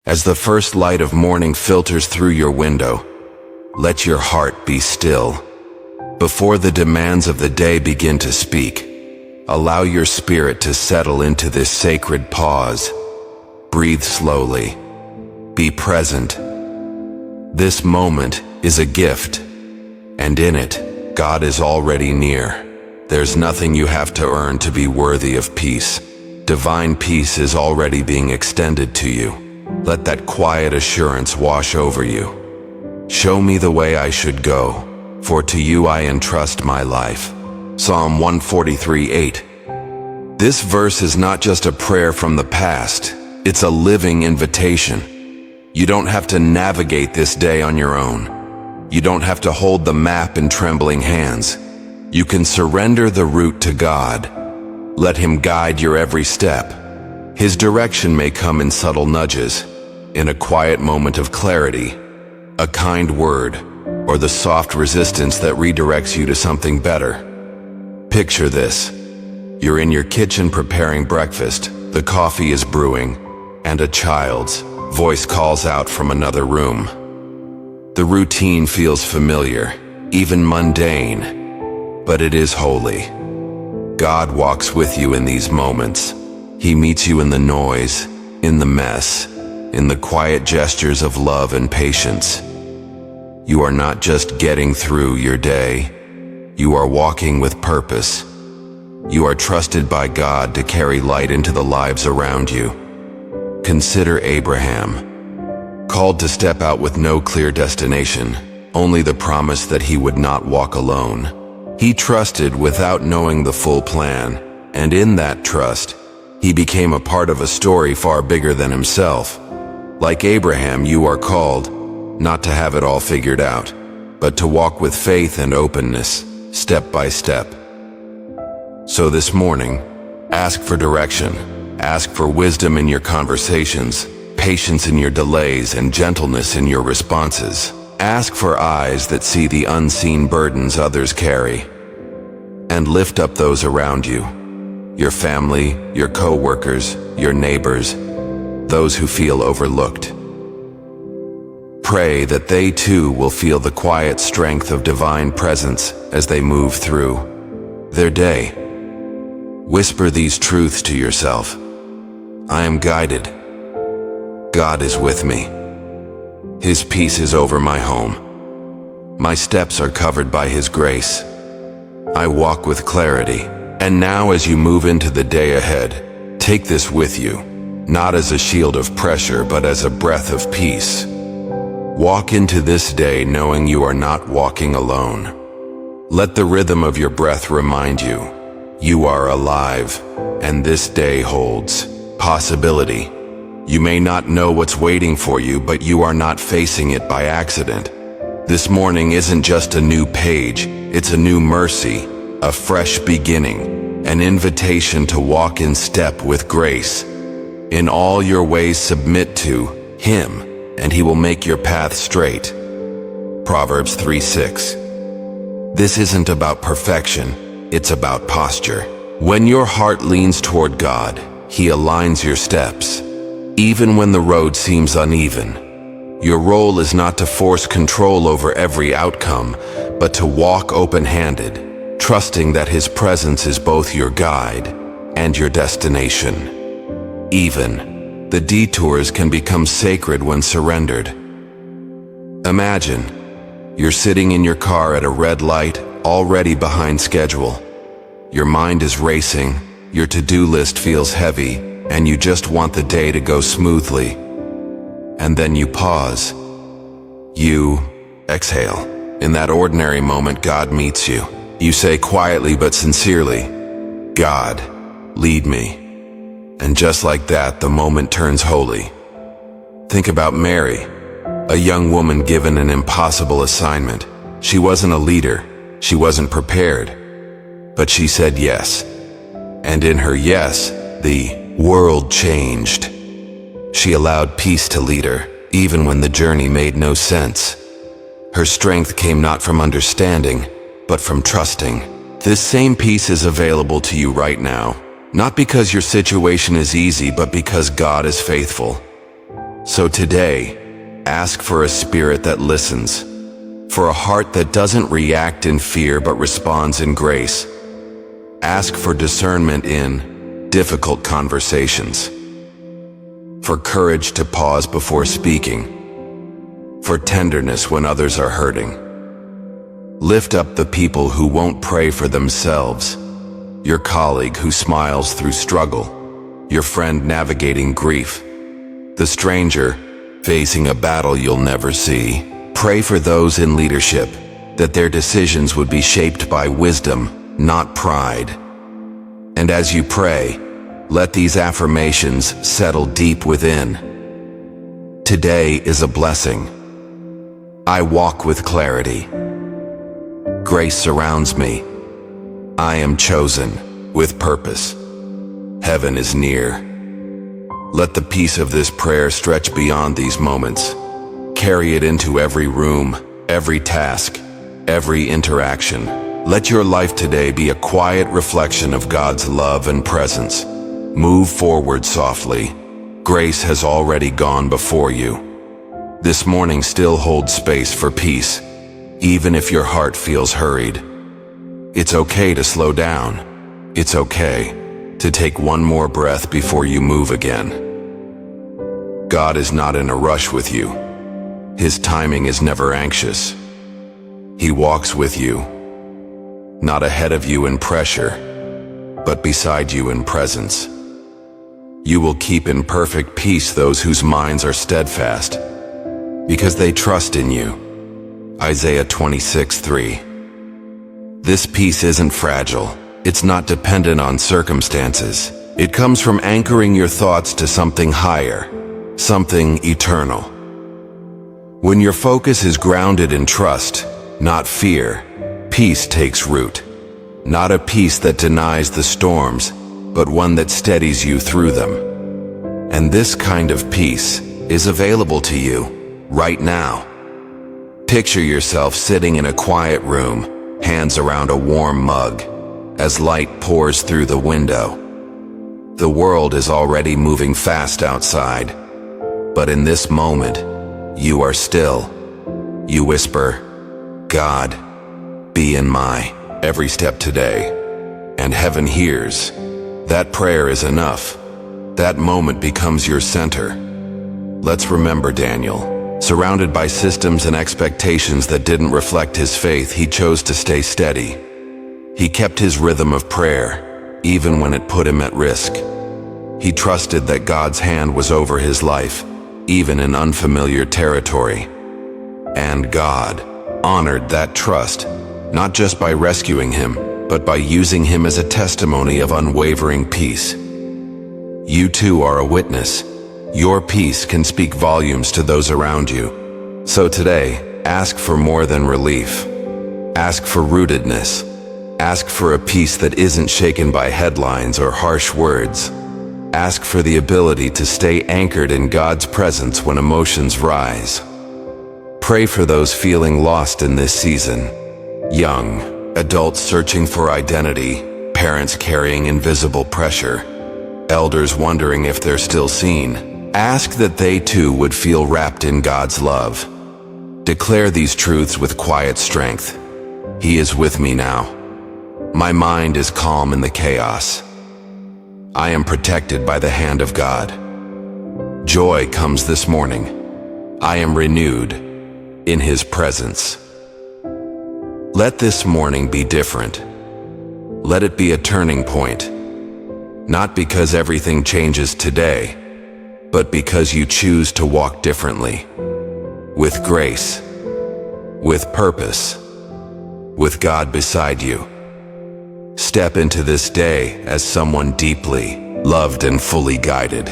As the first light of morning filters through your window, let your heart be still. Before the demands of the day begin to speak, allow your spirit to settle into this sacred pause. Breathe slowly. Be present. This moment is a gift, and in it, God is already near. There's nothing you have to earn to be worthy of peace. Divine peace is already being extended to you. Let that quiet assurance wash over you. Show me the way I should go, for to you I entrust my life. Psalm 143:8. This verse is not just a prayer from the past, it's a living invitation. You don't have to navigate this day on your own. You don't have to hold the map in trembling hands. You can surrender the route to God. Let Him guide your every step. His direction may come in subtle nudges, in a quiet moment of clarity, a kind word, or the soft resistance that redirects you to something better. Picture this. You're in your kitchen preparing breakfast, the coffee is brewing, and a child's voice calls out from another room. The routine feels familiar, even mundane, but it is holy. God walks with you in these moments. He meets you in the noise, in the mess, in the quiet gestures of love and patience. You are not just getting through your day, you are walking with purpose. You are trusted by God to carry light into the lives around you. Consider Abraham, called to step out with no clear destination, only the promise that he would not walk alone. He trusted without knowing the full plan, and in that trust, he became a part of a story far bigger than himself. Like Abraham, you are called, not to have it all figured out, but to walk with faith and openness, step by step. So this morning, ask for direction, ask for wisdom in your conversations, patience in your delays, and gentleness in your responses. Ask for eyes that see the unseen burdens others carry. And lift up those around you, your family, your co-workers, your neighbors, those who feel overlooked. Pray that they too will feel the quiet strength of divine presence as they move through their day. Whisper these truths to yourself. I am guided. God is with me. His peace is over my home. My steps are covered by His grace. I walk with clarity. And now as you move into the day ahead, take this with you, not as a shield of pressure, but as a breath of peace. Walk into this day knowing you are not walking alone. Let the rhythm of your breath remind you, you are alive, and this day holds possibility. You may not know what's waiting for you, but you are not facing it by accident. This morning isn't just a new page, it's a new mercy, a fresh beginning, an invitation to walk in step with grace. In all your ways submit to Him, and He will make your path straight. Proverbs 3:6. This isn't about perfection, it's about posture. When your heart leans toward God, He aligns your steps. Even when the road seems uneven, your role is not to force control over every outcome, but to walk open-handed, trusting that His presence is both your guide and your destination. Even the detours can become sacred when surrendered. Imagine you're sitting in your car at a red light, already behind schedule. Your mind is racing, your to-do list feels heavy, and you just want the day to go smoothly. And then you pause. You exhale. In that ordinary moment, God meets you. You say quietly but sincerely, God, lead me. And just like that, the moment turns holy. Think about Mary, a young woman given an impossible assignment. She wasn't a leader, she wasn't prepared, but she said yes. And in her yes, the world changed. She allowed peace to lead her, even when the journey made no sense. Her strength came not from understanding, but from trusting. This same peace is available to you right now, not because your situation is easy, but because God is faithful. So today, ask for a spirit that listens, for a heart that doesn't react in fear but responds in grace. Ask for discernment in difficult conversations, for courage to pause before speaking, for tenderness when others are hurting. Lift up the people who won't pray for themselves, your colleague who smiles through struggle, your friend navigating grief, the stranger facing a battle you'll never see. Pray for those in leadership, that their decisions would be shaped by wisdom, not pride. And as you pray, let these affirmations settle deep within. Today is a blessing. I walk with clarity. Grace surrounds me. I am chosen with purpose. Heaven is near. Let the peace of this prayer stretch beyond these moments. Carry it into every room, every task, every interaction. Let your life today be a quiet reflection of God's love and presence. Move forward softly. Grace has already gone before you. This morning still holds space for peace, even if your heart feels hurried. It's okay to slow down. It's okay to take one more breath before you move again. God is not in a rush with you. His timing is never anxious. He walks with you, not ahead of you in pressure, but beside you in presence. You will keep in perfect peace those whose minds are steadfast, because they trust in you. Isaiah 26:3. This peace isn't fragile. It's not dependent on circumstances. It comes from anchoring your thoughts to something higher, something eternal. When your focus is grounded in trust, not fear, peace takes root. Not a peace that denies the storms, but one that steadies you through them. And this kind of peace is available to you right now. Picture yourself sitting in a quiet room, hands around a warm mug, as light pours through the window. The world is already moving fast outside, but in this moment, you are still. You whisper, God, be in my every step today. And heaven hears. That prayer is enough. That moment becomes your center. Let's remember Daniel. Surrounded by systems and expectations that didn't reflect his faith, he chose to stay steady. He kept his rhythm of prayer, even when it put him at risk. He trusted that God's hand was over his life, even in unfamiliar territory. And God honored that trust, not just by rescuing him, but by using him as a testimony of unwavering peace. You too are a witness. Your peace can speak volumes to those around you. So today, ask for more than relief. Ask for rootedness. Ask for a peace that isn't shaken by headlines or harsh words. Ask for the ability to stay anchored in God's presence when emotions rise. Pray for those feeling lost in this season. Young, adults searching for identity, parents carrying invisible pressure, elders wondering if they're still seen. Ask that they too would feel wrapped in God's love. Declare these truths with quiet strength. He is with me now. My mind is calm in the chaos. I am protected by the hand of God. Joy comes this morning. I am renewed in His presence. Let this morning be different. Let it be a turning point. Not because everything changes today, but because you choose to walk differently. With grace, with purpose, with God beside you. Step into this day as someone deeply loved and fully guided.